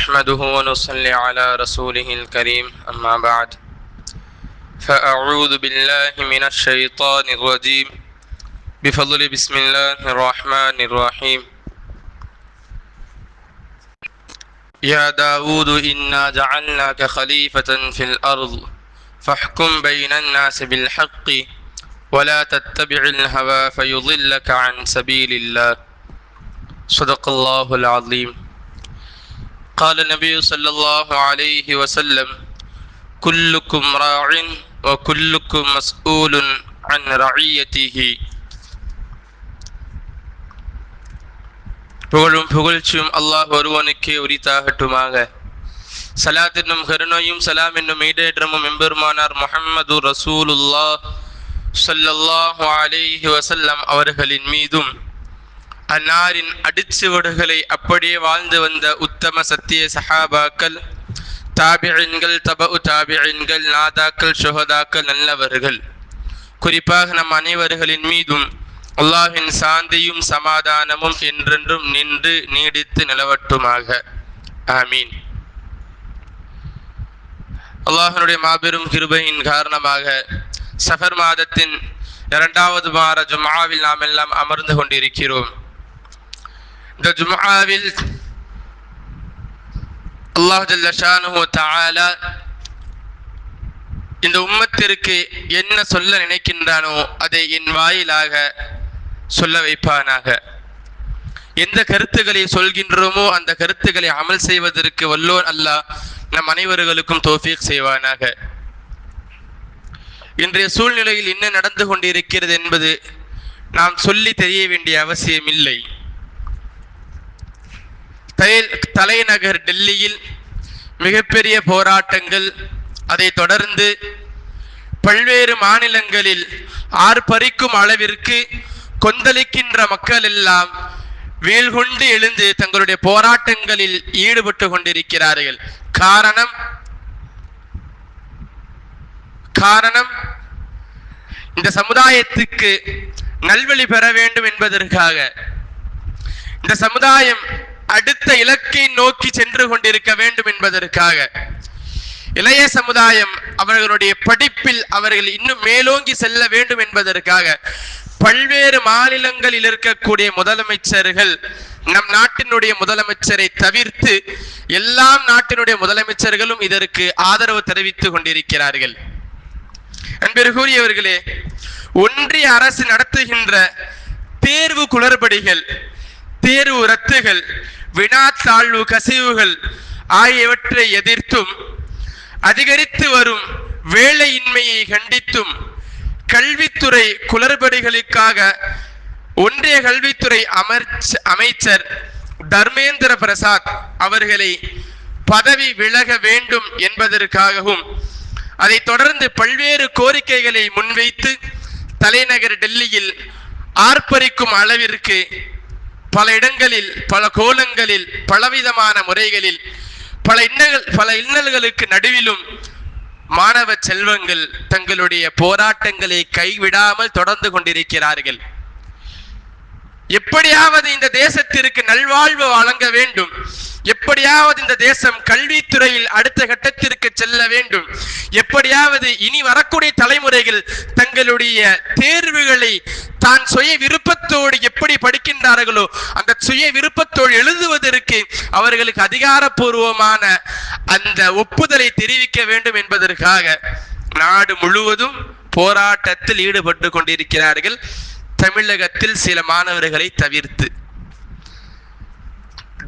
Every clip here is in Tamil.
نحمده ونصلي على رسوله الكريم أما بعد فأعوذ بالله من الشيطان الرجيم بفضل بسم الله الرحمن الرحيم يا داود إنا جعلناك خليفة في الأرض فاحكم بين الناس بالحق ولا تتبع الهوى فيضلك عن سبيل الله صدق الله العظيم. قال النبي صلى الله عليه وسلم كلكم راع وكلكم مسؤول عن رعيته. புகழும் புகழ்ச்சியும் அல்லாஹ் ஒருவனுக்கே உரித்தாகட்டுமாக. சலாத் என்னும் கருணையும் சலாம் என்னும் ஈடேற்றமும் எம்பெருமானார் முஹம்மது ரசூலுல்லாஹ் ஸல்லல்லாஹு அலைஹி வஸல்லம் அவர்களின் மீதும் அன்னாரின் அடிச்சுவடுகளை அப்படியே வாழ்ந்து வந்த உத்தம சத்திய சஹாபாக்கள், தாபிஈன்கள், தபஉ தாபிஈன்கள், நாதாக்கள், ஷுஹதாக்கள், நல்லவர்கள், குறிப்பாக நம் அனைவர்களின் மீதும் அல்லாஹின் சாந்தியும் சமாதானமும் என்றென்றும் நின்று நீடித்து நிலவட்டுமாக. ஆமீன். அல்லாஹ்வுடைய மாபெரும் கிருபையின் காரணமாக சஃபர் மாதத்தின் 2வது வார ஜும்ஆவில் நாம் எல்லாம் அமர்ந்து கொண்டிருக்கிறோம். இந்த ஜும்ஆவில் அல்லாஹ் ஜல்ல ஷானுஹு தஆலா இந்த உம்மத்திற்கு என்ன சொல்ல நினைக்கின்றானோ அதை என் வாயிலாக சொல்ல வைப்பானாக. எந்த கருத்துக்களை சொல்கின்றோமோ அந்த கருத்துக்களை அமல் செய்வதற்கு வல்லோன் அல்லாஹ் நம் அனைவர்களுக்கும் தௌஃபீக் செய்வானாக. இன்றைய சூழ்நிலையில் என்ன நடந்து கொண்டிருக்கிறது என்பது நாம் சொல்லி தெரிய வேண்டிய அவசியம் இல்லை. தலைநகர் டெல்லியில் மிகப்பெரிய போராட்டங்கள், அதை தொடர்ந்து பல்வேறு மாநிலங்களில் ஆர்ப்பரிக்கும் அளவிற்கு கொந்தளிக்கின்ற மக்கள் எல்லாம் வீழ்கொண்டு எழுந்து தங்களுடைய போராட்டங்களில் ஈடுபட்டு கொண்டிருக்கிறார்கள். காரணம் இந்த சமுதாயத்துக்கு நல்வழி பெற வேண்டும் என்பதற்காக, இந்த சமுதாயம் அடுத்த இலக்கை நோக்கி சென்று கொண்டிருக்க வேண்டும் என்பதற்காக, இளைய சமுதாயம் அவர்களுடைய படிப்பில் அவர்கள் இன்னும் மேலோங்கி செல்ல வேண்டும் என்பதற்காக பல்வேறு மாநிலங்களில் இருக்கக்கூடிய முதலமைச்சர்கள் நம் நாட்டினுடைய முதலமைச்சரை தவிர்த்து எல்லா நாட்டினுடைய முதலமைச்சர்களும் இதற்கு ஆதரவு தெரிவித்துக் கொண்டிருக்கிறார்கள். அன்பிற்குரியவர்களே, ஒன்றிய அரசு நடத்துகின்ற தேர்வு குளறுபடிகள், தேர்வு ரத்துகள், வினாத்தாழ்வு கசிவுகள் ஆகியவற்றை எதிர்த்தும், அதிகரித்து வரும் வேலையின்மையை கண்டித்தும், கல்வித்துறை குளறுபடிகளுக்காக ஒன்றிய கல்வித்துறை அமைச்சர் தர்மேந்திர பிரசாத் அவர்களை பதவி விலக வேண்டும் என்பதற்காகவும், அதை தொடர்ந்து பல்வேறு கோரிக்கைகளை முன்வைத்து தலைநகர் டெல்லியில் ஆர்ப்பரிக்கும் அளவிற்கு பல இடங்களில், பல கோலங்களில், பலவிதமான முறைகளில், பல இன்னல்களுக்கு நடுவிலும் மாணவ செல்வங்கள் தங்களுடைய போராட்டங்களை கைவிடாமல் தொடர்ந்து கொண்டிருக்கிறார்கள். எப்படியாவது இந்த தேசத்திற்கு நல்வாழ்வு வழங்க வேண்டும், எப்படியாவது இந்த தேசம் கல்வித்துறையில் அடுத்த கட்டத்திற்கு செல்ல வேண்டும், எப்படியாவது இனி வரக்கூடிய தலைமுறைகள் தங்களுடைய தேர்வுகளை தான் சுய விருப்பத்தோடு எப்படி படிக்கின்றார்களோ அந்த சுய விருப்பத்தோடு எழுதுவதற்கு அவர்களுக்கு அதிகாரப்பூர்வமான அந்த ஒப்புதலை தெரிவிக்க வேண்டும் என்பதற்காக நாடு முழுவதும் போராட்டத்தில் ஈடுபட்டு கொண்டிருக்கிறார்கள். தமிழகத்தில் சில மாணவர்களை தவிர்த்து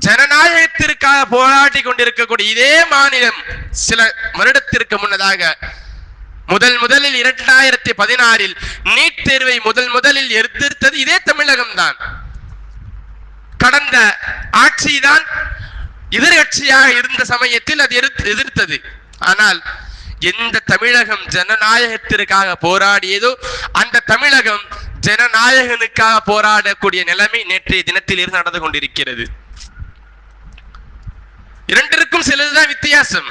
ஜனநாயகத்திற்காக போராடி கொண்டிருக்கக்கூடிய இதே மாநிலம் சில வருடத்திற்கு முன்னதாக முதலில் 2016 நீட் தேர்வை முதலில் எதிர்த்தது இதே தமிழகம் தான். கடந்த ஆட்சிதான் எதிர்கட்சியாக இருந்த சமயத்தில் அது எதிர்த்தது. ஆனால் எந்த தமிழகம் ஜனநாயகத்திற்காக போராடியதோ அந்த தமிழகம் ஜனநாயகனுக்காக போராடக்கூடிய நிலைமை நேற்றைய தினத்தில் இருந்து நடந்து கொண்டிருக்கிறது. இரண்டிற்கும் சிலதுதான் வித்தியாசம்.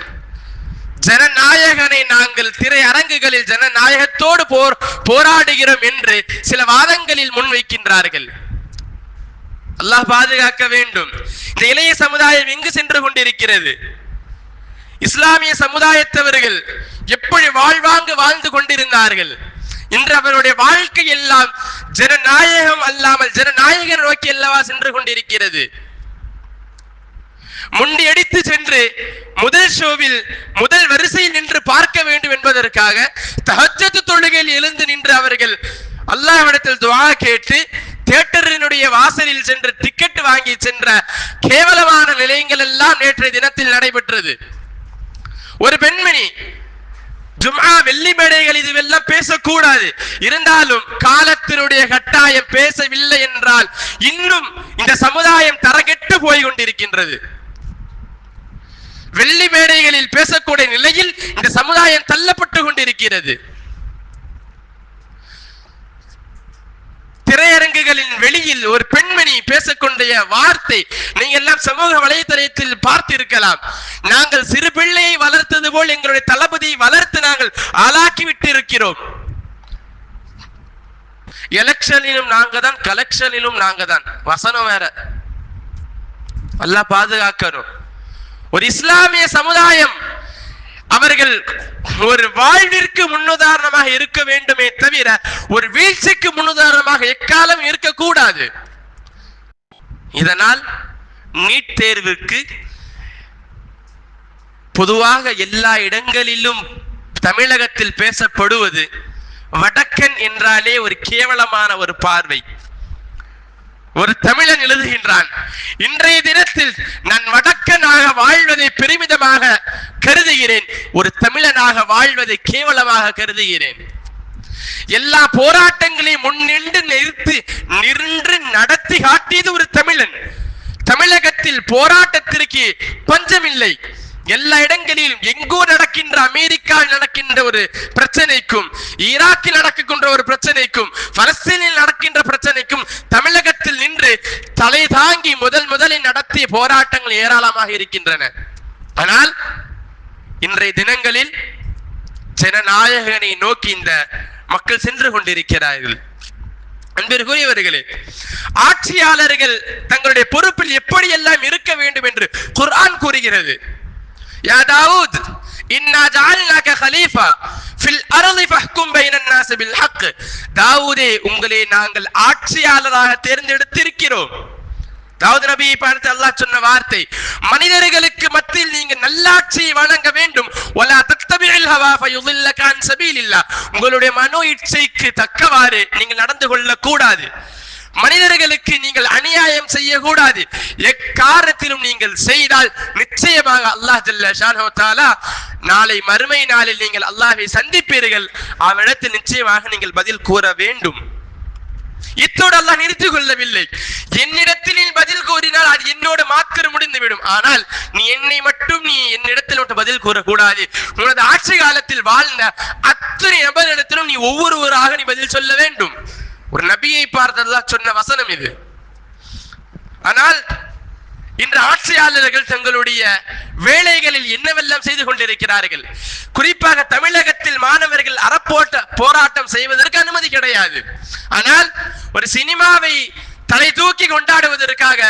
ஜனநாயகனை நாங்கள் திரையரங்குகளில் ஜனநாயகத்தோடு போராடுகிறோம் என்று சில வாதங்களில் முன்வைக்கின்றார்கள். அல்லாஹ் பாதுகாக்க வேண்டும். இந்த இளைய சமுதாயம் எங்கு சென்று கொண்டிருக்கிறது? இஸ்லாமிய சமுதாயத்தவர்கள் எப்படி வாழ்ந்து கொண்டிருந்தார்கள்? இன்று அவருடைய வாழ்க்கை எல்லாம் ஜனநாயகம் அல்லாமல் ஜனநாயகர் நோக்கி அல்லவா சென்று கொண்டிருக்கிறது. முண்டி அடித்து சென்று முதல் ஷோவில் முதல் வரிசையில் நின்று பார்க்க வேண்டும் என்பதற்காக தஹஜ்ஜத் தொழுகையில் எழுந்து நின்று அவர்கள் அல்லாஹ்விடத்தில் துஆ கேட்டு தியேட்டரினுடைய வாசலில் சென்று டிக்கெட் வாங்கி சென்ற கேவலமான நிலையங்கள் எல்லாம் நேற்றைய தினத்தில் நடைபெற்றது. ஒரு பெண்மணி ஜும்ஆ வெள்ளி மேடைகள் இதுவெல்லாம் பேசக்கூடாது, இருந்தாலும் காலத்தினுடைய கட்டாயம் பேசவில்லை என்றால் இன்னும் இந்த சமுதாயம் தரகெட்டு போய் கொண்டிருக்கின்றது. வெள்ளி மேடைகளில் பேசக்கூடிய நிலையில் இந்த சமுதாயம் தள்ளப்பட்டு கொண்டிருக்கிறது. திரையரங்குகளின் வெளியில் ஒரு பெண்மணி பேசக்கூடிய வார்த்தை நீங்க எல்லாம் சமூக வலைதளத்தில் பார்த்திருக்கலாம். நாங்கள் சிறு பிள்ளையை வளர்த்தது போல் எங்களுடைய தளபதியை வளர்த்து நாங்கள் ஆளாக்கி விட்டு இருக்கிறோம். எலெக்ஷனிலும் நாங்க தான், கலெக்ஷனிலும் நாங்க தான். வசனம் வேற. அல்லாஹ் பாதுகாக்கணும். ஒரு இஸ்லாமிய சமுதாயம் அவர்கள் ஒரு வாழ்விற்கு முன்னுதாரணமாக இருக்க வேண்டுமே தவிர ஒரு வீழ்ச்சிக்கு முன்னுதாரணமாக எக்காலம் இருக்கக்கூடாது. இதனால் நீட் தேர்வுக்கு பொதுவாக எல்லா இடங்களிலும் தமிழகத்தில் பேசப்படுவது வடக்கன் என்றாலே ஒரு கேவலமான ஒரு பார்வை. ஒரு தமிழன் எழுதுகின்றான், இன்றைய தினத்தில் நான் வடக்கனாக வாழ்வதை பெருமிதமாக கருதுகிறேன், ஒரு தமிழனாக வாழ்வதை கேவலமாக கருதுகிறேன். எல்லா போராட்டங்களையும் முன்னின்று நின்று நடத்தி காட்டியது ஒரு தமிழன். தமிழகத்தில் போராட்டத்திற்கு பஞ்சமில்லை. எல்லா இடங்களிலும் எங்கோ நடக்கின்ற, அமெரிக்காவில் நடக்கின்ற ஒரு பிரச்சனைக்கும், ஈராக்கில் நடக்கின்ற ஒரு பிரச்சனைக்கும், பலஸ்தீனில் நடக்கின்ற பிரச்சனைக்கும் தமிழகத்தில் நின்று தலை தாங்கி முதலில் நடத்திய போராட்டங்கள் ஏராளமாக இருக்கின்றன. ஆனால் இன்றைய தினங்களில் ஜனநாயகனை நோக்கி இந்த மக்கள் சென்று கொண்டிருக்கிறார்கள். அன்பிற்குரியவர்களே, ஆட்சியாளர்கள் தங்களுடைய பொறுப்பில் எப்படியெல்லாம் இருக்க வேண்டும் என்று குர்ஆன் கூறுகிறது. யா தாவூத் இன்னா ஜஅல்னாக கலீஃபா ஃபில் அர்தி ஃபஹ்கும் பைனன் நாஸ் பில் ஹக். தாவூதே, உங்களை நாங்கள் ஆட்சியாளராக தேர்ந்தெடுத்திருக்கிறோம். தாவூத் நபியை பார்த்து அல்லாஹ் சொன்ன வார்த்தை, மனிதர்களுக்கு மத்தியில் நீங்க நல்லாட்சியை வழங்க வேண்டும். வலா தத்தபிஇல் ஹவா ஃபயுதில்லக அன் சபீலில்லாஹ். உங்களுடைய மனோ இச்சைக்கு தக்கவாறு நீங்கள் நடந்து கொள்ள கூடாது. மனிதர்களுக்கு நீங்கள் அநியாயம் செய்யக்கூடாது. எக்காரணத்திலும் நீங்கள் செய்தால் நிச்சயமாக அல்லாஹ் ஜல்ல ஷானஹு தஆலா நாளை மறுமை நாளில் நீங்கள் அல்லாஹ்வை சந்திப்பீர்கள். அவனிடத்தில் நிச்சயமாக நீங்கள் பதில் கூற வேண்டும். இத்தோடு அல்லாஹ் நிறுத்திக் கொள்ளவில்லை. என்னிடத்தில் நீ பதில் கூறினால் அது என்னோட மாத்திரம் முடிந்துவிடும். ஆனால் நீ என்னை மட்டும் நீ என்னிடத்தில் மட்டும் பதில் கூறக்கூடாது. உனது ஆட்சி காலத்தில் வாழ்ந்த அத்தனை நபரிடத்திலும் நீ ஒவ்வொருவராக நீ பதில் சொல்ல வேண்டும். ஒரு நபியை பார்த்து அல்லாஹ் சொன்ன வசனம் இது. ஆனால் இன்று ஆட்சியாளர்கள் தங்களுடைய வேலைகளில் என்னவெல்லாம் செய்து கொண்டிருக்கிறார்கள். குறிப்பாக தமிழகத்தில் மாணவர்கள் போராட்டம் செய்வதற்கு அனுமதி கிடையாது. ஆனால் ஒரு சினிமாவை தலை தூக்கி கொண்டாடுவதற்காக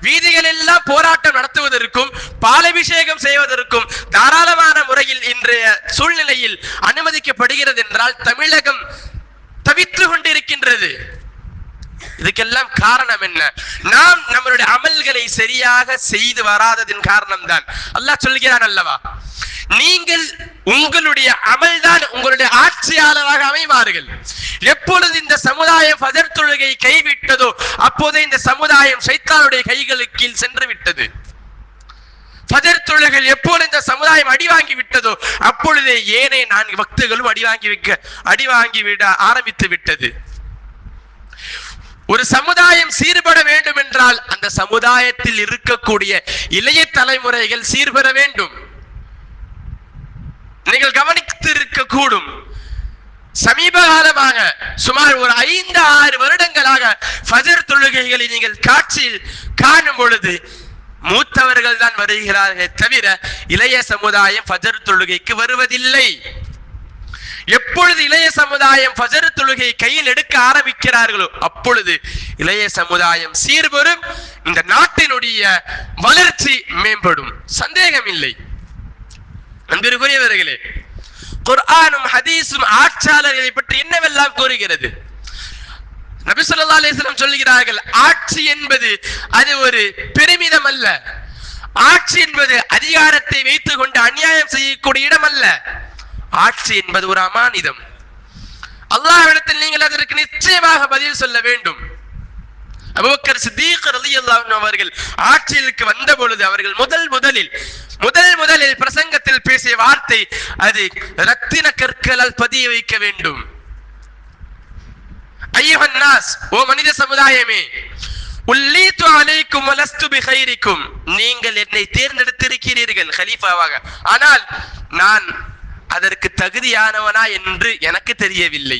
வீதிகள் எல்லாம் போராட்டம் நடத்துவதற்கும் பாலாபிஷேகம் செய்வதற்கும் தாராளமான முறையில் இன்றைய சூழ்நிலையில் அனுமதிக்கப்படுகிறது என்றால் தமிழகம் தவித்து கொண்டிருக்கின்றது. இதுக்கெல்லாம் காரணம் என்ன? நாம் நம்மளுடைய அமல்களை சரியாக செய்து வராததின் காரணம் தான். அல்லாஹ் சொல்கிறான் அல்லவா, நீங்கள் உங்களுடைய அமல்தான் உங்களுடைய ஆட்சியாளராக அமைவார்கள். எப்பொழுது இந்த சமுதாயம் ஃபஜர் தொழுகை கைவிட்டதோ அப்போதே இந்த சமுதாயம் ஷைத்தானுடைய கைகளுக்கு கீழ் சென்று விட்டது. ஃபஜர் தொழுகை எப்போது இந்த சமுதாயம் அடி வாங்கி விட்டதோ அப்பொழுதே ஏனைய 4 வக்துகளும் அடி வாங்கி விட ஆரம்பித்து விட்டது. ஒரு சமுதாயம் சீர்பட வேண்டும் என்றால் அந்த சமுதாயத்தில் இருக்கக்கூடிய இளைய தலைமுறைகள் சீர்பெற வேண்டும். நீங்கள் கவனித்திருக்க கூடும், சமீப காலமாக சுமார் ஒரு 5-6 வருடங்களாக ஃபஜர் தொழுகைகளை நீங்கள் காட்சியில் காணும் பொழுது மூத்தவர்கள் தான் வருகிறார்கள் தவிர இளைய சமுதாயம் ஃபஜர் தொழுகைக்கு வருவதில்லை. எப்பொழுது இளைய சமுதாயம் ஃபஜர் தொழுகை கையில் எடுக்க ஆரம்பிக்கிறார்களோ அப்பொழுது இளைய சமுதாயம் சீர்பெறும், இந்த நாட்டினுடைய வளர்ச்சி மேம்படும், சந்தேகம் இல்லை. அன்பிற்குரியவர்களே, குர்ஆனும் ஹதீஸும் ஆட்சியாளர்களை பற்றி என்னவெல்லாம் கூறுகிறது? நபி ஸல்லல்லாஹு அலைஹி வஸல்லம் சொல்கிறார்கள், ஆட்சி என்பது அது ஒரு பெருமிதம் அல்ல, ஆட்சி என்பது அதிகாரத்தை வைத்துக் கொண்டு அநியாயம் செய்யக்கூடிய இடம் அல்ல, ஆட்சி என்பது ஒரு அமானிதம். அல்லாஹ்விடத்தில் நீங்கள் அதற்கு நிச்சயமாக பதில் சொல்ல வேண்டும். அபூபக்கர் சித்தீக் ரலியல்லாஹு அன்ஹு அவர்கள் ஆட்சிக்கு வந்த பொழுது அவர்கள் முதலில் பிரசங்கத்தில் பேசிய வார்த்தை, அது ரத்தின கற்களால் பதிய வைக்க வேண்டும். அய்யுஹன் நாஸ், ஓ மனித சமுதாயமே, உல்லீது அலைக்கும் வலஸ்து பிகைரிக்கும், நீங்கள் என்னை தேர்ந்தெடுத்திருக்கிறீர்கள் கலீஃபாவாக, ஆனால் நான் அதற்கு தகுதியானவனா என்று எனக்கு தெரியவில்லை.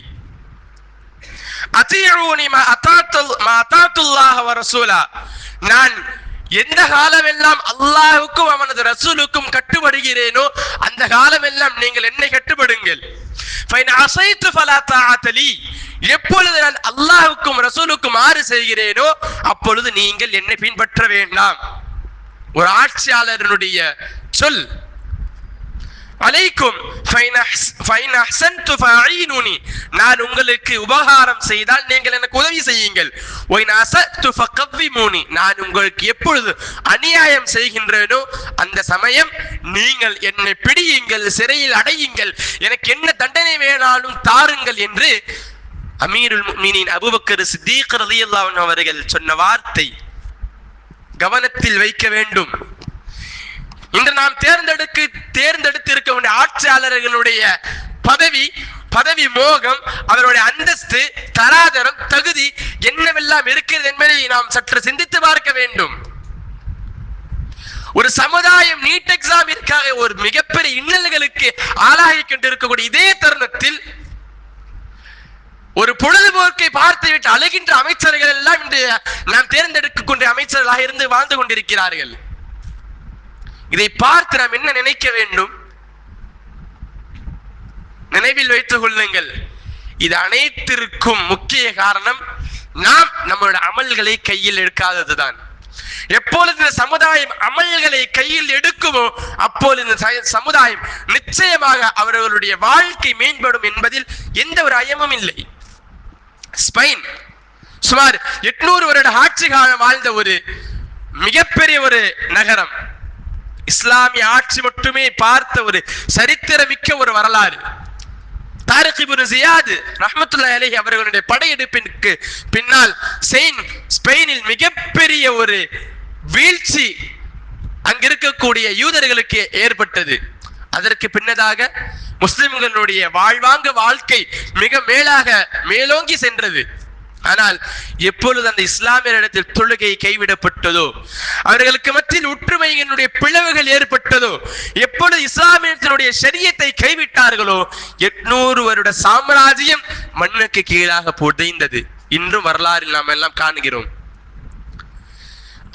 அத்தீஊனி மா அதாத்துல்லாஹ வ ரசூலா, நான் எந்த காலமெல்லாம் அல்லாஹ்வுக்கும் அவனது ரசூலுக்கும் கட்டுப்படுகிறேனோ அந்த காலமெல்லாம் நீங்கள் என்னை கட்டுப்படுங்கள். ஃபைன் அஸைது ஃபலா தஆத லீ, எப்பொழுது நான் அல்லாஹ்வுக்கும் ரசூலுக்கும் மாறு செய்கிறேனோ அப்பொழுது நீங்கள் என்னை பின்பற்ற வேண்டாம். ஒரு ஆட்சியாளருடைய சொல். அலைக்கும் ஃபைன் அஹ்சன்து ஃபஅஈனுனி, நான் உங்களுக்கு உபகாரம் செய்தால் நீங்கள் எனக்கு உதவி செய்யுங்கள். வைன் அஸஅது ஃபகவ்விமூனி, நான் உங்களுக்கு எப்பொழுது அநியாயம் செய்கின்றேனோ அந்த சமயம் நீங்கள் என்னை பிடியுங்கள், சிறையில் அடையுங்கள், எனக்கு என்ன தண்டனை வேணாலும் தாருங்கள் என்று அமீருல் முஃமினீன் அபூபக்கர் சித்தீக் ரலியல்லாஹு அன்ஹு அவர்கள் சொன்ன வார்த்தை கவனத்தில் வைக்க வேண்டும். இன்று நாம் தேர்ந்தெடுத்து இருக்க வேண்டிய ஆட்சியாளர்களுடைய பதவி மோகம், அவருடைய அந்தஸ்து, தராதரம், தகுதி என்னவெல்லாம் இருக்கிறது என்பதை நாம் சற்று சிந்தித்து பார்க்க வேண்டும். ஒரு சமுதாயம் நீட் எக்ஸாமிற்காக ஒரு மிகப்பெரிய இன்னல்களுக்கு ஆளாகி கொண்டிருக்கக்கூடிய இதே தருணத்தில் ஒரு பொழுதுபோக்கை பார்த்துவிட்டு அழுகின்ற அமைச்சர்கள் எல்லாம் இன்று நாம் தேர்ந்தெடுக்கக்கூடிய அமைச்சர்களாக இருந்து வாழ்ந்து கொண்டிருக்கிறார்கள். இதை பார்த்து நாம் என்ன நினைக்க வேண்டும்? நினைவில் வைத்துக் கொள்ளுங்கள், இது அனைத்திற்கும் முக்கிய காரணம் நாம் நம்மளுடைய அமல்களை கையில் எடுக்காததுதான். எப்பொழுது இந்த சமுதாயம் அமல்களை கையில் எடுக்குமோ அப்பொழுது இந்த சமுதாயம் நிச்சயமாக அவர்களுடைய வாழ்க்கை மேம்படும் என்பதில் எந்த ஒரு ஐயமும் இல்லை. ஸ்பெயின் சுமார் 800 வருட ஆட்சி காலம் வாழ்ந்த ஒரு மிகப்பெரிய ஒரு நகரம். இஸ்லாமிய ஆட்சி மட்டுமே பார்த்த ஒரு சரித்திரமிக்க ஒரு வரலாறு. தாரிக் இப்னு ஜியாத் ரஹ்மத்துல்லாஹி அலைஹி அவர்களுடைய படையெடுப்பிற்கு பின்னால் ஸ்பெயினில் மிகப்பெரிய ஒரு வீழ்ச்சி அங்கிருக்கக்கூடிய யூதர்களுக்கு ஏற்பட்டது. அதற்கு பின்னதாக முஸ்லிம்களுடைய வாழ்க்கை மிக மேலோங்கி சென்றது. ஆனால் எப்பொழுது அந்த இஸ்லாமியரிடத்தில் தொழுகை கைவிடப்பட்டதோ, அவர்களுக்கு மத்தியில் ஒற்றுமையினுடைய பிளவுகள் ஏற்பட்டதோ, எப்பொழுது இஸ்லாமியத்தினுடைய ஷரியத்தை கைவிட்டார்களோ 800 வருட சாம்ராஜ்யம் மண்ணுக்கு கீழாக புதைந்தது. இன்றும் வரலாறில் நாம் எல்லாம் காணுகிறோம்.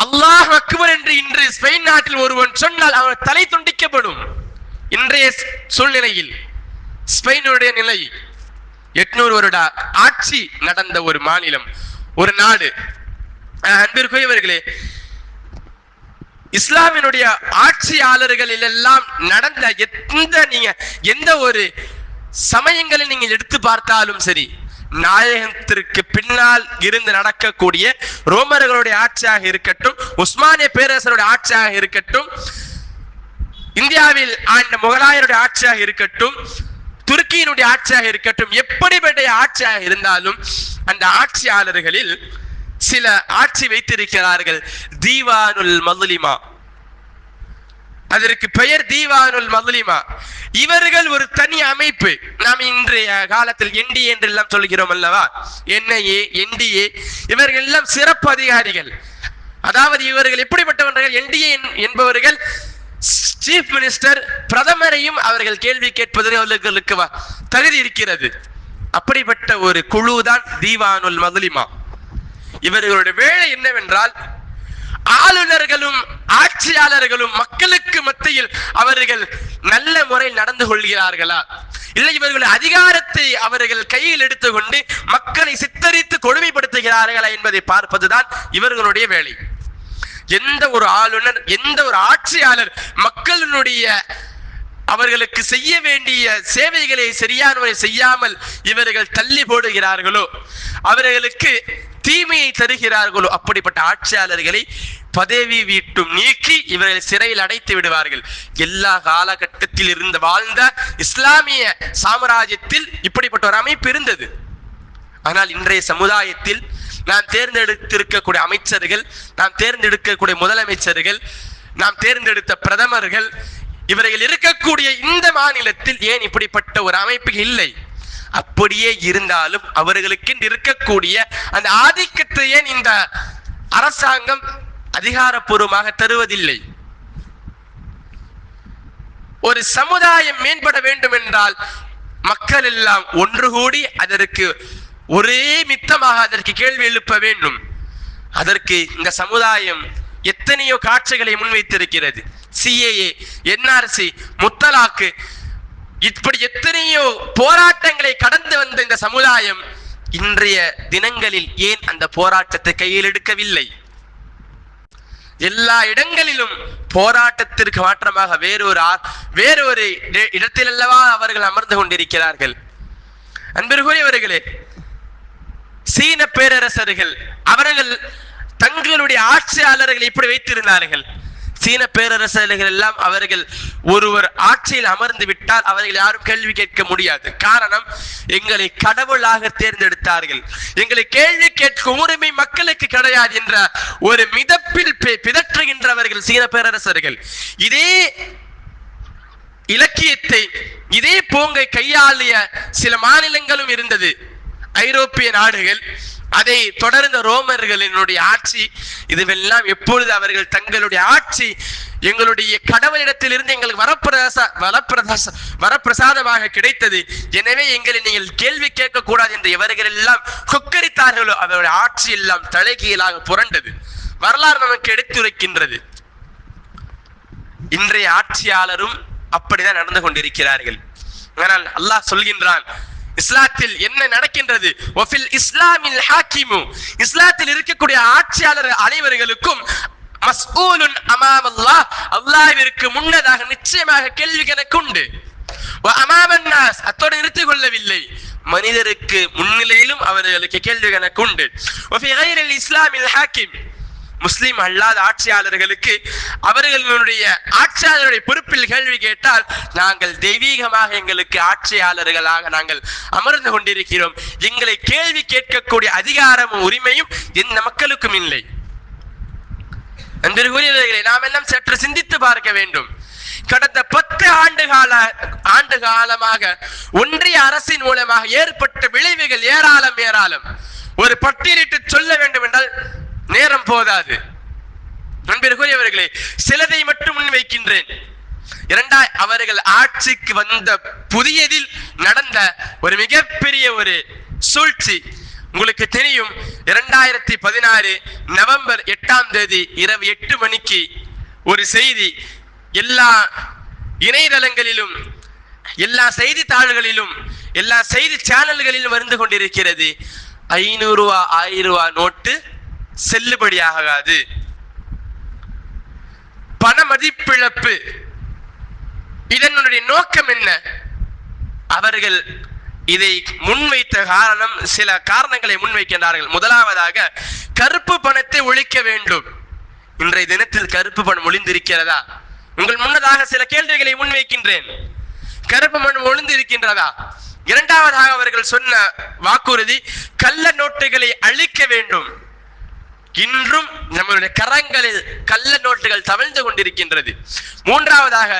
அல்லாஹ் அக்பர் என்று இன்று ஸ்பெயின் நாட்டில் ஒருவன் சொன்னால் அவன் தலை துண்டிக்கப்படும். இன்றைய சூழ்நிலையில் ஸ்பெயினுடைய நிலை, 800 வருட ஆட்சி நடந்த ஒரு மாநிலம், ஒரு நாடு. அன்பிற்குரியவர்களே, இஸ்லாமினுடைய ஆட்சியாளர்களில் எல்லாம் நடந்த எந்த ஒரு சமயங்களை நீங்கள் எடுத்து பார்த்தாலும் சரி, நாயகத்திற்கு பின்னால் இருந்து நடக்கக்கூடிய ரோமர்களுடைய ஆட்சியாக இருக்கட்டும், உஸ்மானிய பேரரசருடைய ஆட்சியாக இருக்கட்டும், இந்தியாவில் ஆண்ட முகலாயருடைய ஆட்சியாக இருக்கட்டும், துருக்கியினுடைய ஆட்சியாக இருக்கட்டும், எப்படிப்பட்ட ஆட்சியாக இருந்தாலும் அந்த ஆட்சியாளர்களில் சில ஆட்சி வைத்திருக்கிறார்கள். தீவானுல் மதுலிமா, அதற்கு பெயர் தீவானுல் மதுலிமா. இவர்கள் ஒரு தனி அமைப்பு. நாம் இன்றைய காலத்தில் என்டிஏ என்றெல்லாம் சொல்கிறோம் அல்லவா, என்ஐஏ, என்டிஏ, இவர்கள் எல்லாம் சிறப்பு அதிகாரிகள். அதாவது இவர்கள் எப்படிப்பட்டவர்கள்? என்டிஏ என்பவர்கள் சீஃப் மினிஸ்டர், பிரதமரையும் அவர்கள் கேள்வி கேட்பதற்கு அவர்களுக்கு தகுதி இருக்கிறது. அப்படிப்பட்ட ஒரு குழு தான் தீவானுல் மதுலிமா. இவர்களுடைய வேலை என்னவென்றால், ஆளுநர்களும் ஆட்சியாளர்களும் மக்களுக்கு மத்தியில் அவர்கள் நல்ல முறையில் நடந்து கொள்கிறார்களா, இல்லை இவர்கள் அதிகாரத்தை அவர்கள் கையில் எடுத்துக்கொண்டு மக்களை சித்தரித்து கொடுமைப்படுத்துகிறார்களா என்பதை பார்ப்பதுதான் இவர்களுடைய வேலை. எந்த ஒரு ஆளுநர், எந்த ஒரு ஆட்சியாளர் மக்களுடைய அவர்களுக்கு செய்ய வேண்டிய சேவைகளை சரியான முறை செய்யாமல் இவர்கள் தள்ளி போடுகிறார்களோ, அவர்களுக்கு தீமையை தருகிறார்களோ, அப்படிப்பட்ட ஆட்சியாளர்களை பதவி வீட்டும் நீக்கி இவர்கள் சிறையில் அடைத்து விடுவார்கள். எல்லா காலகட்டத்தில் இருந்து வாழ்ந்த இஸ்லாமிய சாம்ராஜ்யத்தில் இப்படிப்பட்ட ஒரு அமைப்பு இருந்தது. ஆனால் இன்றைய சமுதாயத்தில் நாம் தேர்ந்தெடுத்திருக்கக்கூடிய அமைச்சர்கள், நாம் தேர்ந்தெடுக்கக்கூடிய முதலமைச்சர்கள், நாம் தேர்ந்தெடுத்த பிரதமர்கள், இவர்கள் இருக்கக்கூடிய இந்த மாநிலத்தில் ஏன் இப்படிப்பட்ட ஒரு அமைப்பு இல்லை? அப்படியே இருந்தாலும் அவர்களுக்கு இருக்கக்கூடிய அந்த ஆதிக்கத்தை ஏன் இந்த அரசாங்கம் அதிகாரப்பூர்வமாக தருவதில்லை? ஒரு சமுதாயம் மேம்பட வேண்டும் என்றால் மக்கள் எல்லாம் ஒன்று கூடி அதற்கு ஒரே மித்தமாக அதற்கு கேள்வி எழுப்ப வேண்டும். அதற்கு இந்த சமுதாயம் எத்தனையோ காட்சிகளை முன்வைத்திருக்கிறது. CAA, NRC, முத்தலாக்கு, இப்படி எத்தனையோ போராட்டங்களை கடந்து வந்த இந்த சமுதாயம் இன்றைய தினங்களில் ஏன் அந்த போராட்டத்தை கையில் எடுக்கவில்லை? எல்லா இடங்களிலும் போராட்டத்திற்கு மாற்றமாக வேறொரு இடத்தில் அல்லவா அவர்கள் அமர்ந்து கொண்டிருக்கிறார்கள். அன்பிற்குரியவர்களே, சீன பேரரசர்கள் அவர்கள் தங்களுடைய ஆட்சியாளர்கள் இப்படி வைத்திருந்தார்கள். சீன பேரரசர்கள் எல்லாம் அவர்கள் ஒருவர் ஆட்சியில் அமர்ந்து விட்டால் அவர்கள் யாரும் கேள்வி கேட்க முடியாது. காரணம், எங்களை கடவுளாக தேர்ந்தெடுத்தார்கள், எங்களை கேள்வி கேட்கும் உரிமை மக்களுக்கு கிடையாது என்ற ஒரு மிதப்பில் பிதற்றுகின்றவர்கள் சீன பேரரசர்கள். இதே இலக்கியத்தை, இதே போங்கை கையாளிய சில மாநிலங்களும் இருந்தது, ஐரோப்பிய நாடுகள். அதை தொடர்ந்த ரோமர்களினுடைய ஆட்சி. இதுவெல்லாம் எப்பொழுது அவர்கள் தங்களுடைய ஆட்சி எங்களுடைய கடவுளிடத்தில் இருந்து எங்களுக்கு வரப்பிரசாதமாக கிடைத்தது, எனவே எங்களை நீங்கள் கேள்வி கேட்க கூடாது என்று இவர்கள் எல்லாம் கொக்கரித்தார்களோ, அவருடைய ஆட்சி எல்லாம் தலைகீழாக புரண்டது. வரலாறு நமக்கு எடுத்துரைக்கின்றது. இன்றைய ஆட்சியாளரும் அப்படிதான் நடந்து கொண்டிருக்கிறார்கள். ஆனால் அல்லாஹ் சொல்கின்றான், இஸ்லாத்தில் என்ன நடக்கின்றது? வஃபில் இஸ்லாமில் ஹாக்கிமு, இஸ்லாத்தில் இருக்கக்கூடிய ஆட்சியாளர் அனைவர்களுக்கும் மஸ்ஊலுன் அமாமல்லாஹ், அல்லாஹ்விற்கு முன்னதாக நிச்சயமாக கேள்வி கணக்கு உண்டு. வ அமாமன் நாஸ், அத்தோடு நிறுத்திக் கொள்ளவில்லை, மனிதருக்கு முன்னிலையிலும் அவர்களுக்கு கேள்வி கணக்கு உண்டு. வஃபி கைரில் இஸ்லாமில் ஹாக்கிம், முஸ்லிம் அல்லாத ஆட்சியாளர்களுக்கு அவர்களுடைய ஆட்சியாளருடைய பொறுப்பில் கேள்வி கேட்டால், நாங்கள் தெய்வீகமாக எங்களுக்கு ஆட்சியாளர்களாக நாங்கள் அமர்ந்து கொண்டிருக்கிறோம், எங்களை கேள்வி கேட்கக்கூடிய அதிகாரமும் உரிமையும் எந்த மக்களுக்கும் இல்லை. அன்பிற்குரியவர்களே, நாம் எல்லாம் சற்று சிந்தித்து பார்க்க வேண்டும். கடந்த 10 ஆண்டு காலமாக ஒன்றிய அரசின் மூலமாக ஏற்பட்ட விளைவுகள் ஏராளம். ஒரு பட்டியலிட்டு சொல்ல வேண்டும் என்றால் நேரம் போதாது. அன்பிற்குரியவர்களே, சிலதை மட்டும் முன்வைக்கின்றேன். அவர்கள் ஆட்சிக்கு வந்த புதியதில் நடந்த ஒரு மிகப்பெரிய ஒரு சூழ்ச்சி உங்களுக்கு தெரியும். 2016 நவம்பர் 8ஆம் தேதி இரவு 8 மணிக்கு ஒரு செய்தி எல்லா இணையதளங்களிலும், எல்லா செய்தித்தாள்களிலும், எல்லா செய்தி சேனல்களிலும் வந்து கொண்டிருக்கிறது. 500 ரூபாய் 1000 ரூபாய் நோட்டு செல்லுபடியாகாது, பண மதிப்பிழப்பு. இதனுடைய நோக்கம் என்ன? அவர்கள் இதை முன்வைத்த காரணம், சில காரணங்களை முன்வைக்கின்றார்கள். முதலாவதாக, கருப்பு பணத்தை ஒழிக்க வேண்டும். இன்றைய தினத்தில் கருப்பு பணம் ஒளிந்திருக்கிறதா? உங்கள் முன்னதாக சில கேள்விகளை முன்வைக்கின்றேன். கருப்பு பணம் ஒளிந்திருக்கின்றதா? இரண்டாவதாக அவர்கள் சொன்ன வாக்குறுதி, கள்ள நோட்டுகளை அழிக்க வேண்டும். இன்றும் நம்மளுடைய கரங்களில் கள்ள நோட்டுகள் தவழ்ந்து கொண்டிருக்கின்றது. மூன்றாவதாக,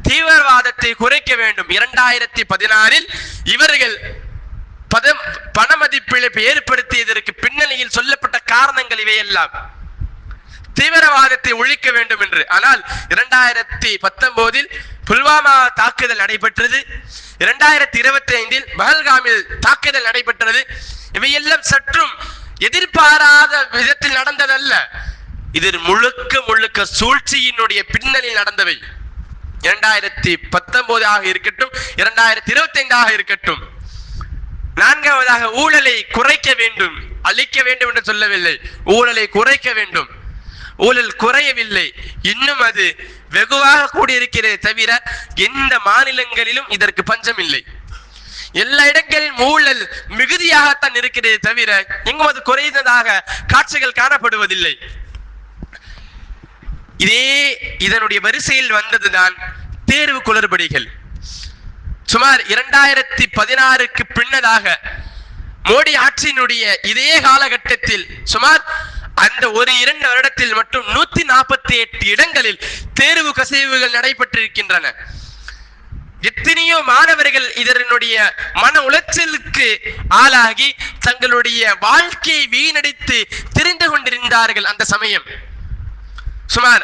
தீவிரவாதத்தை குறைக்க வேண்டும். 2016 இவர்கள் பண மதிப்பிழப்பை ஏற்படுத்தியதற்கு பின்னணியில் சொல்லப்பட்ட காரணங்கள் இவையெல்லாம். தீவிரவாதத்தை ஒழிக்க வேண்டும் என்று. ஆனால் 2019 புல்வாமா தாக்குதல் நடைபெற்றது, 2025 பஹல்காமில் தாக்குதல் நடைபெற்றது. இவையெல்லாம் சற்றும் எதிர்பாராத விதத்தில் நடந்ததல்ல. இது முழுக்க முழுக்க சூழ்ச்சியினுடைய பின்னணியில் நடந்தவை. 2019 இருக்கட்டும், 2025 இருக்கட்டும். நான்காவதாக ஊழலை குறைக்க வேண்டும், அழிக்க வேண்டும் என்று சொல்லவில்லை, ஊழலை குறைக்க வேண்டும். ஊழல் குறையவில்லை, இன்னும் அது வெகுவாக கூடியிருக்கிறதே தவிர எந்த மாநிலங்களிலும் இதற்கு பஞ்சம் இல்லை. எல்லா இடங்களிலும் ஊழல் மிகுதியாகத்தான் இருக்கிறதே தவிர எங்கும் அது குறைந்ததாக காட்சிகள் காணப்படுவதில்லை. இதனுடைய வரிசையில் வந்ததுதான் தேர்வு குளறுபடிகள். சுமார் 2016க்கு பின்னதாக மோடி ஆட்சியினுடைய இதே காலகட்டத்தில் சுமார் அந்த 1-2 வருடத்தில் மட்டும் 148 இடங்களில் தேர்வு கசிவுகள் நடைபெற்றிருக்கின்றன. எத்தனையோ மாணவர்கள் இதனுடைய மன உளைச்சலுக்கு ஆளாகி தங்களுடைய வாழ்க்கையை வீணடித்து திரிந்து கொண்டிருந்தார்கள். அந்த சமயம் சுமார்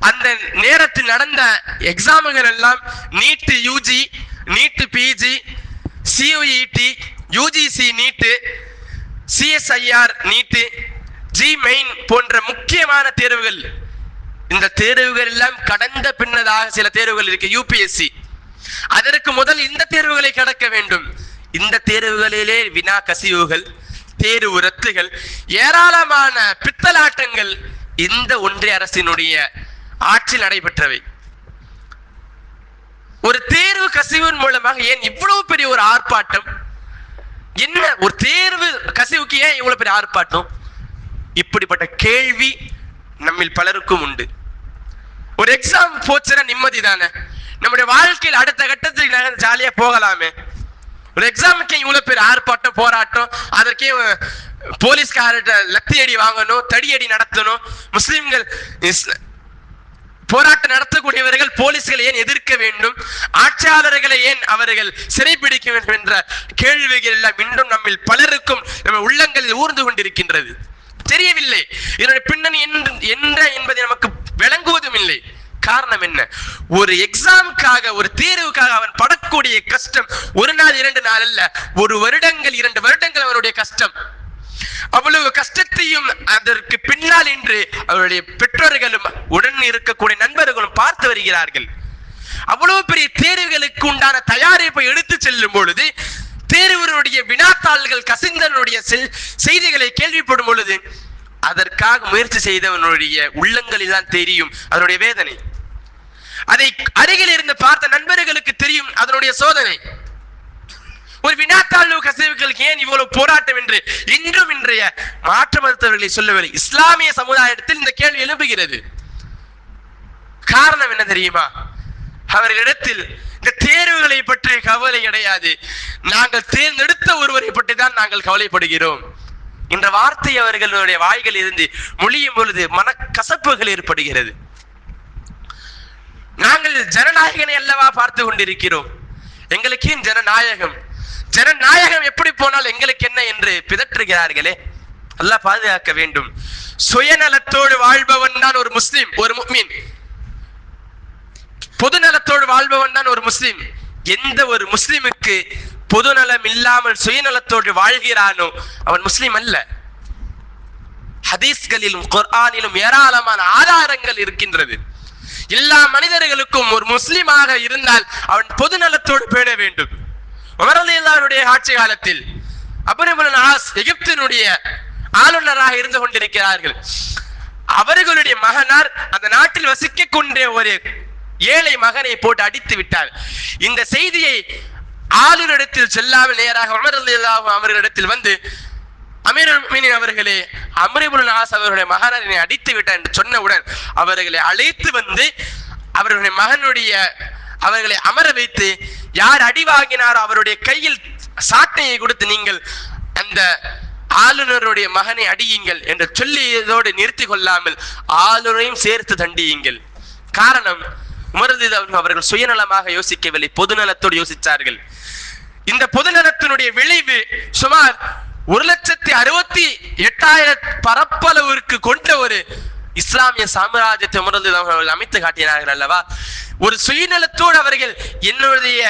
அந்த நேரத்தில் நடந்த எக்ஸாம்கள் எல்லாம் NEET UG, NEET PG, CUET, UGC NET, CSIR NET, JEE Main போன்ற முக்கியமான தேர்வுகள். இந்த தேர்வுகள் எல்லாம் கடந்த பின்னதாக சில தேர்வுகள் இருக்கு. யூபிஎஸ்சி அதற்கு முதல் இந்த தேர்வுகளை கடக்க வேண்டும். இந்த தேர்வுகளிலே வினா கசிவுகள், தேர்வு ரத்துகள், ஏராளமான பித்தலாட்டங்கள் இந்த ஒன்றிய அரசினுடைய ஆட்சியில் நடைபெற்றவை. ஒரு தேர்வு கசிவின் மூலமாக ஏன் இவ்வளவு பெரிய ஒரு ஆர்ப்பாட்டம்? என்ன ஒரு தேர்வு கசிவுக்கு ஏன் இவ்வளவு பெரிய ஆர்ப்பாட்டம்? இப்படிப்பட்ட கேள்வி நம்மில் பலருக்கும் உண்டு. ஒரு எக்ஸாம் போச்சுன்னா நிம்மதி தானே, நம்முடைய வாழ்க்கையில் அடுத்த கட்டத்துக்கு ஜாலியா போகலாமே. ஒரு எக்ஸாமுக்கு இவ்வளவு பேர் ஆர்ப்பாட்டம் போராட்டம், அதற்கே போலீஸ்காரர்கிட்ட லத்தி அடி வாங்கணும், தடியடி நடத்தணும். முஸ்லிம்கள் போராட்டம் நடத்தக்கூடியவர்கள் போலீஸ்களை ஏன் எதிர்க்க வேண்டும், ஆட்சியாளர்களை ஏன் அவர்கள் சிறைப்பிடிக்க வேண்டும் என்ற கேள்விகள் எல்லாம் இன்றும் நம்மில் பலருக்கும் நம்ம உள்ளங்களில் ஊர்ந்து கொண்டிருக்கின்றது. தெரியவில்லை இதனுடைய பின்னணி என்ன என்பதை நமக்கு விளங்குவதும் இல்லை. காரணம் என்ன? ஒரு எக்ஸாமுக்காக, ஒரு தேர்வுக்காக அவன் படக்கூடிய கஷ்டம் 1 நாள் 2 நாள் அல்ல, 1 வருடங்கள் 2 வருடங்கள் அவருடைய கஷ்டம். அவ்வளவு கஷ்டத்தையும் அதற்கு பின்னால் இன்று அவருடைய பெற்றோர்களும் உடன் இருக்கக்கூடிய நண்பர்களும் பார்த்து வருகிறார்கள். அவ்வளவு பெரிய தேர்வுகளுக்கு உண்டான தயாரிப்பை எடுத்து செல்லும் பொழுது தேர்வுடைய வினாத்தாள்கள் கசிந்தனுடைய செய்திகளை கேள்விப்படும் பொழுது அதற்காக முயற்சி செய்தவனுடைய உள்ளங்களில் தான் தெரியும் அதனுடைய வேதனை. அதை அருகில் இருந்து பார்த்த நண்பர்களுக்கு தெரியும் அதனுடைய சோதனை. ஒரு வினாத்தாழ்வு கசிவுகளுக்கு ஏன் இவ்வளவு போராட்டம் என்று இன்றும் இன்றைய மாற்று மருத்துவர்களை சொல்லவில்லை. இஸ்லாமிய சமுதாயத்தில் இந்த கேள்வி எழுப்புகிறது. காரணம் என்ன தெரியுமா? அவர்களிடத்தில் இந்த தேர்வுகளை பற்றி கவலை கிடையாது, நாங்கள் தேர்ந்தெடுத்த ஒருவரை பற்றி தான் நாங்கள் கவலைப்படுகிறோம் என்ற வார்த்தை அவர்களுடைய வாய்களில் இருந்து மொழியும் பொழுது மனக்கசப்புகள் ஏற்படுகிறது. நாங்கள் ஜனநாயகனை அல்லவா பார்த்து கொண்டிருக்கிறோம், எங்களுக்கு ஏன் ஜனநாயகம்? ஜனநாயகம் எப்படி போனால் எங்களுக்கு என்ன என்று பிதற்றுகிறார்களே. அல்லாஹ் பாதுகாக்க வேண்டும். சுயநலத்தோடு வாழ்பவன் தான் ஒரு முஸ்லிம், ஒரு முஃமின். பொதுநலத்தோடு வாழ்பவன் தான் ஒரு முஸ்லிம். எந்த ஒரு முஸ்லிமுக்கு பொதுநலம் இல்லாமல் சுயநலத்தோடு வாழ்கிறானோ அவன் முஸ்லிம் அல்ல. ஹதீஸ்களிலும் குர்ஆனிலும் ஏராளமான ஆதாரங்கள் இருக்கின்றது. எல்லா மனிதர்களுக்கும் ஒரு முஸ்லிமாக இருந்தால் அவன் பொதுநலத்தோடு பேண வேண்டும். உமர் ரலியல்லாஹு அன்ஹுடைய ஆட்சி காலத்தில் அப்னு இப்னு ஆஸ் எகிப்தினுடைய ஆளுநராக இருந்து கொண்டிருக்கிறார்கள். அவர்களுடைய மகனார் அந்த நாட்டில் வசிக்கக்கூடிய ஒரு ஏழை மகனை போட்டு அடித்து விட்டார். இந்த செய்தியை ஆளுநரிடத்தில் செல்லாமல் நேராக உமர் ரலியல்லாஹு அவர்களிடத்தில் வந்து, அமீருல் முஃமினீன் அவர்களே, அம்ர் இப்னு ஆஸ் அவர்களுடைய மகனை அடித்து விட்டார் என்று சொன்னவுடன் அவர்களை அழைத்து வந்து அவர்களுடைய மகனுடைய அவர்களை அமர வைத்து, யார் அடி வாங்கினாரோ அவருடைய கையில் சாட்டையை கொடுத்து நீங்கள் அந்த ஆளுநருடைய மகனை அடியுங்கள் என்று சொல்லியதோடு நிறுத்தி கொள்ளாமல் ஆளுநரையும் சேர்த்து தண்டியுங்கள். காரணம், உமர் ரலியல்லாஹு அவர்கள் சுயநலமாக யோசிக்கவில்லை, பொதுநலத்தோடு யோசித்தார்கள். இந்த பொதுநலத்தினுடைய விளைவு சுமார் 1,68,000 பரப்பளவிற்கு கொண்ட ஒரு இஸ்லாமிய சாம்ராஜ்யத்தை அவர்கள் அமைத்து காட்டினார்கள் அல்லவா? ஒரு சுயநலத்தோடு அவர்கள் என்னுடைய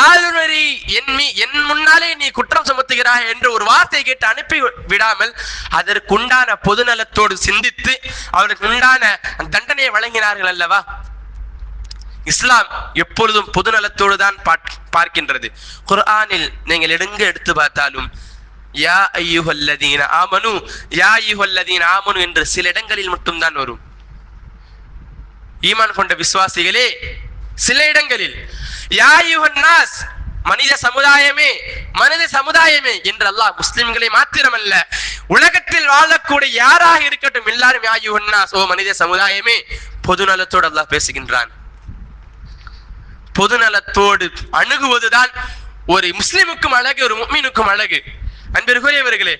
ஆளுநரை என் முன்னாலே நீ குற்றம் சுமத்துகிறாய் என்று ஒரு வார்த்தை கேட்டு அனுப்பி விடாமல் அதற்குண்டான பொதுநலத்தோடு சிந்தித்து அவருக்கு உண்டான தண்டனையை வழங்கினார்கள் அல்லவா? இஸ்லாம் எப்பொழுதும் பொதுநலத்தோடு தான் பார்க்கின்றது. குர்ஆனில் நீங்கள் எடுத்து பார்த்தாலும் யா அய்யுஹல்லதீன ஆமனு யா அய்யுஹல்லதீன ஆமனு என்று சில இடங்களில் மட்டும்தான் வரும். ஈமான் கொண்ட விசுவாசிகளே, சில இடங்களில் யா அய்யுஹன் நாஸ் மனித சமுதாயமே என்று அல்லாஹ் முஸ்லிம்களை மாத்திரமல்ல உலகத்தில் வாழக்கூடிய யாராக இருக்கட்டும் எல்லாரும் யா அய்யுஹன் நாஸ், ஓ மனித சமுதாயமே, பொதுநலத்தோடு அல்லாஹ் பேசுகின்றான். பொதுநலத்தோடு அணுகுவதுதான் ஒரு முஸ்லிமுக்கும் அழகு, ஒரு முஃமினுக்கும் அழகு. அன்பிற்குரியவர்களே,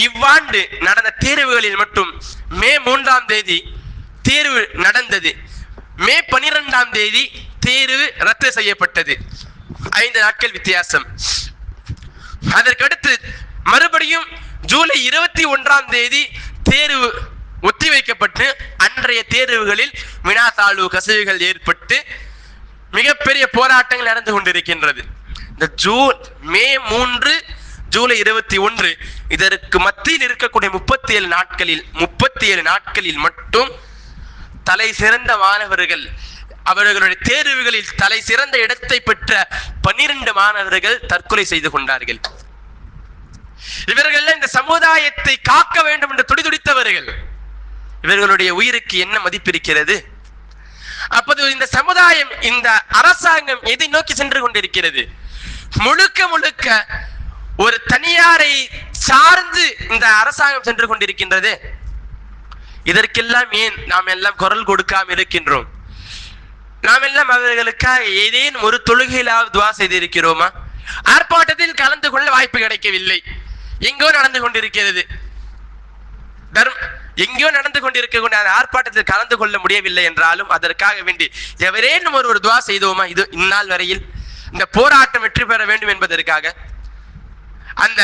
இவ்வாண்டு நடந்த தேர்வுகளில் மட்டும் மே 3ஆம் தேதி தேர்வு நடந்தது. மே 12ஆம் தேதி தேர்வு ரத்து செய்யப்பட்டது. 5 நாட்கள் வித்தியாசம். அதற்கடுத்து மறுபடியும் ஜூலை 21ஆம் தேதி தேர்வு ஒத்திவைக்கப்பட்டு அன்றைய தேர்வுகளில் வினாத்தாழ்வு கசிவுகள் ஏற்பட்டு மிகப்பெரிய போராட்டங்கள் நடந்து கொண்டிருக்கின்றது. இந்த மே 3 ஜூலை 21 இதற்கு மத்தியில் இருக்கக்கூடிய 37 நாட்களில் மட்டும் தலை சிறந்த மாணவர்கள், அவர்களுடைய தேர்வுகளில் தலை சிறந்த இடத்தை பெற்ற 12 மாணவர்கள் தற்கொலை செய்து கொண்டார்கள். இவர்கள் இந்த சமுதாயத்தை காக்க வேண்டும் என்று துடிதுடித்தவர்கள். இவர்களுடைய உயிருக்கு என்ன மதிப்பிருக்கிறது? அப்போது இந்த சமுதாயம், இந்த அரசாங்கம் எதை நோக்கி சென்று கொண்டிருக்கிறது? முழுக்க ஒரு தனியாரை சார்ந்து இந்த அரசாங்கம் சென்று கொண்டிருக்கின்றது. இதற்கெல்லாம் ஏன் நாம் எல்லாம் குரல் கொடுக்காம இருக்கின்றோம்? நாம் எல்லாம் அவர்களுக்காக ஏதேனும் ஒரு தொழுகையிலாவது துவா செய்திருக்கிறோமா? ஆர்ப்பாட்டத்தில் கலந்து கொள்ள வாய்ப்பு கிடைக்கவில்லை. எங்கோ நடந்து கொண்டிருக்கிறது, எங்கேயோ நடந்து கொண்டிருக்க ஆர்ப்பாட்டத்தில் கலந்து கொள்ள முடியவில்லை என்றாலும் அதற்காக வேண்டி எவரேனும் ஒரு துவா செய்தோமா? இது இந்நாள் வரையில் இந்த போராட்டம் வெற்றி பெற வேண்டும் என்பதற்காக அந்த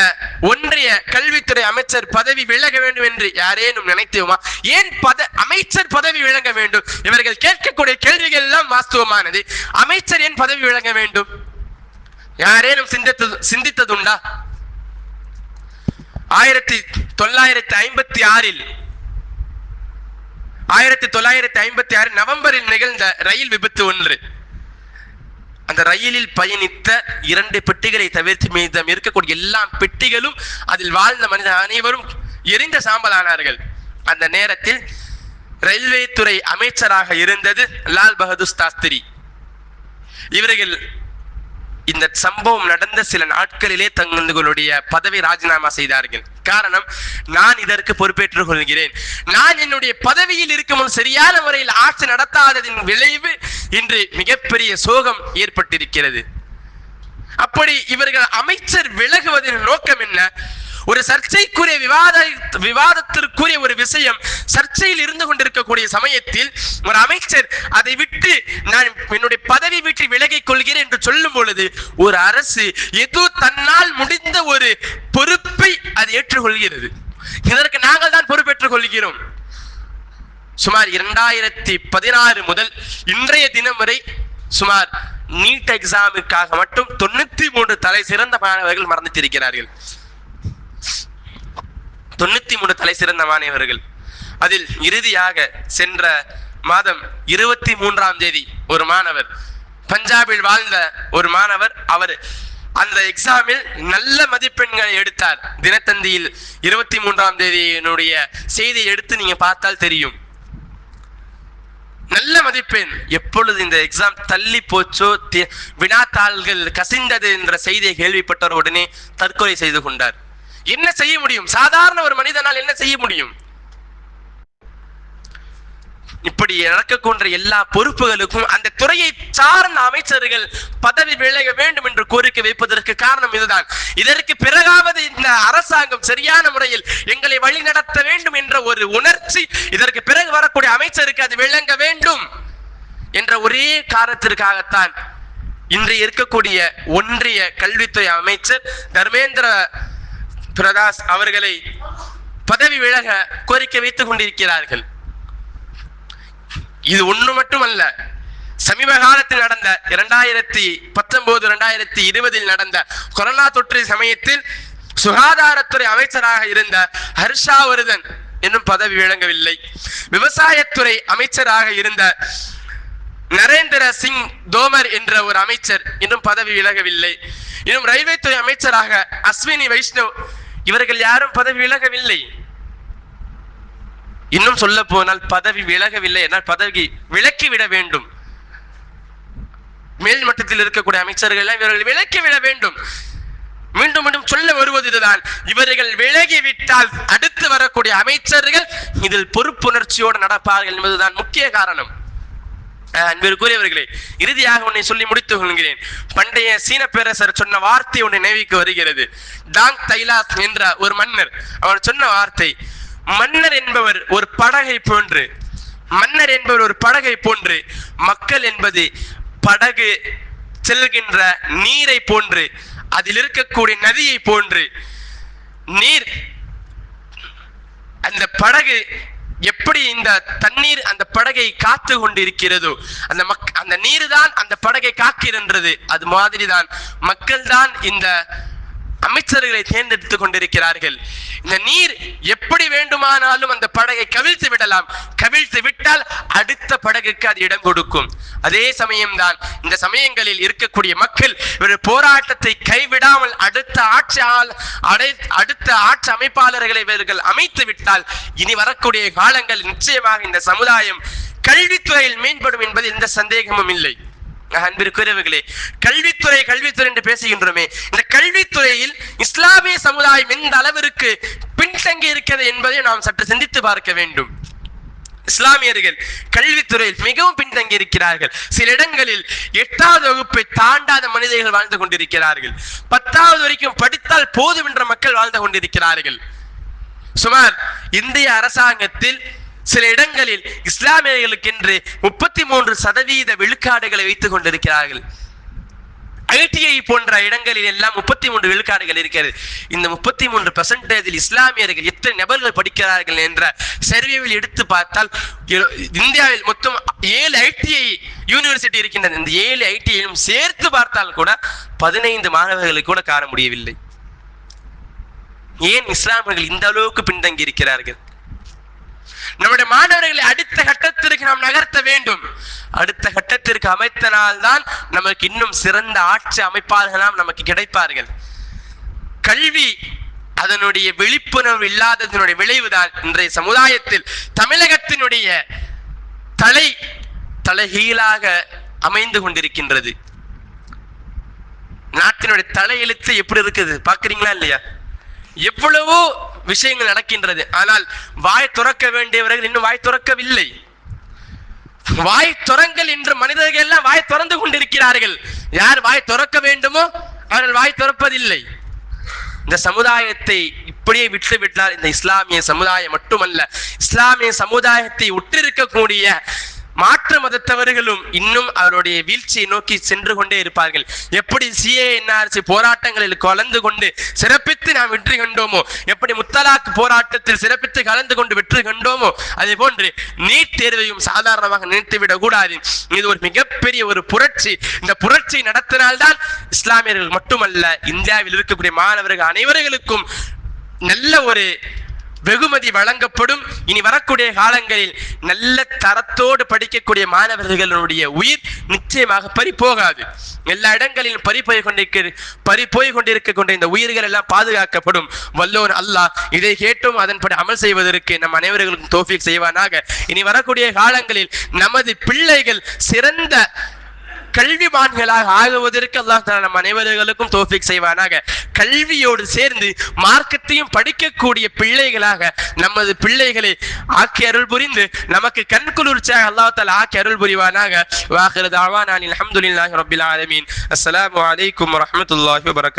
ஒன்றிய கல்வித்துறை அமைச்சர் பதவி விலக வேண்டும் என்று யாரேனும் நினைத்தோமா? ஏன் அமைச்சர் பதவி விலக வேண்டும்? இவர்கள் கேட்கக்கூடிய கேள்விகள் எல்லாம் வாஸ்தவமானது. அமைச்சர் ஏன் பதவி விலக வேண்டும்? யாரேனும் சிந்தித்ததுண்டா? 1956 நவம்பரில் நிகழ்ந்த ரயில் விபத்து ஒன்று. அந்த ரயிலில் பயணித்த 2 பெட்டிகளை தவிர்த்து மீதம் இருக்கக்கூடிய எல்லா பெட்டிகளும் அதில் வாழ்ந்த மனித அனைவரும் எரிந்த சாம்பலானார்கள். அந்த நேரத்தில் ரயில்வே துறை அமைச்சராக இருந்தது லால் பகதூர் சாஸ்திரி. இவர்கள் இந்த சம்பவம் நடந்த சில நாட்களிலே தங்களுடைய பதவி ராஜினாமா செய்தார்கள். காரணம், நான் இதற்கு பொறுப்பேற்றுக் கொள்கிறேன், நான் என்னுடைய பதவியில் இருக்கும் சரியான முறையில் ஆட்சி நடத்தாததின் விளைவு இன்று மிகப்பெரிய சோகம் ஏற்பட்டிருக்கிறது. அப்படி இவர்கள் அமைச்சர் விலகுவதன் நோக்கம் என்ன? ஒரு சர்ச்சைக்குரிய விவாதத்திற்குரிய ஒரு விஷயம் சர்ச்சையில் இருந்து கொண்டிருக்கக்கூடிய சமயத்தில் ஒரு அமைச்சர் அதை விட்டு நான் என்னுடைய பதவி விட்டு விலகிக் கொள்கிறேன் என்று சொல்லும் பொழுது ஒரு அரசு ஏதோ தன்னால் முடிந்த ஒரு பொறுப்பை அது ஏற்றுக்கொள்கிறது. இதற்கு நாங்கள் தான் பொறுப்பேற்றுக் கொள்கிறோம். சுமார் 2016 முதல் இன்றைய தினம் வரை சுமார் நீட் எக்ஸாமுக்காக மட்டும் 93 தலை சிறந்த மாணவர்கள் மறந்துட்டிருக்கிறார்கள். 93 தலை சிறந்த மாணவர்கள். அதில் இறுதியாக சென்ற மாதம் 23ஆம் தேதி ஒரு மாணவர், பஞ்சாபில் வாழ்ந்த ஒரு மாணவர், அவர் அந்த எக்ஸாமில் நல்ல மதிப்பெண்களை எடுத்தார். தினத்தந்தியில் 23ஆம் தேதியினுடைய செய்தியை எடுத்து நீங்க பார்த்தால் தெரியும். நல்ல மதிப்பெண். எப்பொழுது இந்த எக்ஸாம் தள்ளி போச்சோ, வினாத்தாள்கள் கசிந்தது என்ற செய்தியை கேள்விப்பட்டவர் உடனே தற்கொலை செய்து கொண்டார். என்ன செய்ய முடியும்? சாதாரண ஒரு மனிதனால் என்ன செய்ய முடியும்? இப்படி நடக்கக்கூடிய எல்லா பொறுப்புகளுக்கும் அந்த துறையை சார்ந்த அமைச்சர்கள் பதவி விலக வேண்டும் என்று கோரிக்கை வைப்பதற்கு காரணம் இதுதான். இதற்கு பிறகாவது இந்த அரசாங்கம் சரியான முறையில் எங்களை வழிநடத்த வேண்டும் என்ற ஒரு உணர்ச்சி இதற்கு பிறகு வரக்கூடிய அமைச்சருக்கு அது விளங்க வேண்டும் என்ற ஒரே காரணத்திற்காகத்தான் இன்று இருக்கக்கூடிய ஒன்றிய கல்வித்துறை அமைச்சர் தர்மேந்திர பிரதாஸ் அவர்களை பதவி விலக கோரிக்கை வைத்துக் கொண்டிருக்கிறார்கள். இது ஒன்று மட்டுமல்ல, சமீப காலத்தில் நடந்த 2019-2020 நடந்த கொரோனா தொற்று சமயத்தில் சுகாதாரத்துறை அமைச்சராக இருந்த ஹர்ஷவர்தன் இன்னும் பதவி விளங்கவில்லை. விவசாயத்துறை அமைச்சராக இருந்த நரேந்திர சிங் தோமர் என்ற ஒரு அமைச்சர் இன்னும் பதவி விலகவில்லை. இன்னும் ரயில்வே துறை அமைச்சராக அஸ்வினி வைஷ்ணவ் இவர்கள் யாரும் பதவி விலகவில்லை. இன்னும் சொல்ல போனால் பதவி விலகவில்லை என்றால் பதவி விலக்கிவிட வேண்டும். மேல் மட்டத்தில் இருக்கக்கூடிய அமைச்சர்கள் எல்லாம் இவர்கள் விலக்கிவிட வேண்டும். மீண்டும் மீண்டும் சொல்ல வருவது இதுதான். இவர்கள் விலகிவிட்டால் அடுத்து வரக்கூடிய அமைச்சர்கள் இதில் பொறுப்புணர்ச்சியோடு நடப்பார்கள் என்பதுதான் முக்கிய காரணம். அன்பிற்குரியவர்களே, இறுதியாக ஒன்றை சொல்லி முடித்துக் கொள்கிறேன். பண்டைய சீன பேரரசர் சொன்ன வார்த்தை ஒன்றை நினைவுக்கு வருகிறது. டாங் தைலாஸ் என்ற ஒரு மன்னர், அவர் சொன்ன வார்த்தை, மன்னர் என்பவர் ஒரு படகை போன்று, மன்னர் என்பவர் ஒரு படகை போன்று, மக்கள் என்பது படகு செல்கின்ற நீரை போன்று, அதில் இருக்கக்கூடிய நதியை போன்று. நீர், அந்த படகு எப்படி இந்த தண்ணீர் அந்த படகை காத்து கொண்டு இருக்கிறதோ, அந்த நீர் தான் அந்த படகை காக்கின்றது. அது மாதிரிதான் மக்கள் தான் இந்த அமைச்சர்களை தேர்ந்தெடுத்துக் கொண்டிருக்கிறார்கள். இந்த நீர் எப்படி வேண்டுமானாலும் அந்த படகை கவிழ்த்து விடலாம். கவிழ்த்து விட்டால் அடுத்த படகுக்கு அது இடம் கொடுக்கும். அதே சமயம்தான் இந்த சமயங்களில் இருக்கக்கூடிய மக்கள் ஒரு போராட்டத்தை கைவிடாமல் அடுத்த ஆட்சி அமைப்பாளர்களை இவர்கள் அமைத்து விட்டால் இனி வரக்கூடிய காலங்கள் நிச்சயமாக இந்த சமுதாயம் கல்வித்துறையில் மேம்படும் என்பது எந்த சந்தேகமும் இல்லை. அன்பிற்குரியவர்களே, கல்வித்துறை என்று பேசுகின்றோமே, இந்த கல்வித்துறையில் இஸ்லாமிய சமுதாயம் எந்த அளவிற்கு பின்தங்கி இருக்கிறது என்பதை நாம் சற்று சிந்தித்து பார்க்க வேண்டும். இஸ்லாமியர்கள் கல்வித்துறையில் மிகவும் பின்தங்கி இருக்கிறார்கள். சில இடங்களில் 8வது வகுப்பை தாண்டாத மனிதர்கள் வாழ்ந்து கொண்டிருக்கிறார்கள். 10வது வரைக்கும் படித்தால் போதும் என்ற மக்கள் வாழ்ந்து கொண்டிருக்கிறார்கள். சுமார் இந்திய அரசாங்கத்தில் சில இடங்களில் இஸ்லாமியர்களுக்கு என்று 33% விழுக்காடுகளை வைத்துக் கொண்டிருக்கிறார்கள். ITI போன்ற இடங்களில் எல்லாம் 33 விழுக்காடுகள் இருக்கிறது. இந்த 33% இஸ்லாமியர்கள் எத்தனை நபர்கள் படிக்கிறார்கள் என்ற சர்வேவில் எடுத்து பார்த்தால் இந்தியாவில் மொத்தம் 7 ITI யூனிவர்சிட்டி இருக்கின்றது. இந்த 7 ITIயும் சேர்த்து பார்த்தால் கூட 15 மாணவர்களை கூட காண முடியவில்லை. ஏன் இஸ்லாமியர்கள் இந்த அளவுக்கு பின்தங்கி இருக்கிறார்கள்? நம்முடைய மாணவர்களை அடுத்த கட்டத்திற்கு நாம் நகர்த்த வேண்டும். அடுத்த கட்டத்திற்கு அமைத்தனால்தான் நமக்கு இன்னும் சிறந்த ஆட்சி அமைப்பாளர்களாம் நமக்கு கிடைப்பார்கள். கல்வி அதனுடைய விழிப்புணர்வு இல்லாததனுடைய விளைவுதான் இன்றைய சமுதாயத்தில் தமிழகத்தினுடைய தலைகீழாக அமைந்து கொண்டிருக்கின்றது. நாட்டினுடைய தலையெழுத்து எப்படி இருக்குது பாக்குறீங்களா இல்லையா? எவ்வளவோ விஷயங்கள் நடக்கின்றது. ஆனால் வாய் துறக்க வேண்டியவர்கள் இன்னும் வாய் துறக்கவில்லை. வாய் துறங்கள் என்று மனிதர்கள் எல்லாம் வாய் துறந்து கொண்டிருக்கிறார்கள். யார் வாய் துறக்க வேண்டுமோ அவர்கள் வாய் துறப்பதில்லை. இந்த சமுதாயத்தை இப்படியே விட்டு விட்டால் இந்த இஸ்லாமிய சமுதாயம் மட்டுமல்ல, இஸ்லாமிய சமுதாயத்தை உற்றிருக்கக்கூடிய மாற்று மதத்தவர்களும் இன்னும் அவருடைய வீழ்ச்சியை நோக்கி சென்று கொண்டே இருப்பார்கள். எப்படி CANRC போராட்டங்களில் கலந்து கொண்டு சிறப்பித்து நாம் வெற்றி கண்டோமோ, எப்படி முத்தலாக் போராட்டத்தில் சிறப்பித்து கலந்து கொண்டு வெற்றி கண்டோமோ, அதே போன்று நீட் தேர்வையும் சாதாரணமாக நினைத்துவிடக் கூடாது. இது ஒரு மிகப்பெரிய ஒரு புரட்சி. இந்த புரட்சி நடத்தினால்தான் இஸ்லாமியர்கள் மட்டுமல்ல, இந்தியாவில் இருக்கக்கூடிய மாணவர்கள் அனைவர்களுக்கும் நல்ல ஒரு வெகுமதி வழங்கப்படும். இனி வரக்கூடிய காலங்களில் நல்ல தரத்தோடு படிக்கக்கூடிய மாணவர்களுடைய உயிர் நிச்சயமாக பறிபோகாது. எல்லா இடங்களிலும் பறிபோய் கொண்டிருக்க இந்த உயிர்கள் எல்லாம் பாதுகாக்கப்படும். வல்லோன் அல்லாஹ் இதை கேட்டும் அதன்படி அமல் செய்வதற்கு நம் அனைவர்களுக்கும் தௌஃபீக் செய்வானாக. இனி வரக்கூடிய காலங்களில் நமது பிள்ளைகள் சிறந்த கல்விமான்களாக ஆகுவதற்கு அல்லாஹ் தஆலா நம் அனைவர்களுக்கும் தௌஃபீக் செய்வானாக. கல்வியோடு சேர்ந்து மார்க்கத்தையும் படிக்கக்கூடிய பிள்ளைகளாக நமது பிள்ளைகளை ஆக்கி அருள் புரிந்து நமக்கு கண்குளிர்ச்சியாக அல்லாஹ் தஆலா ஆக்கி அருள் புரிவானாக. வாஹிரு தஅவானா அல்ஹம்துலில்லாஹி ரப்பில் ஆலமீன். அஸ்ஸலாமு அலைக்கும் வரஹ்மத்துல்லாஹி வபரகாத்துஹு.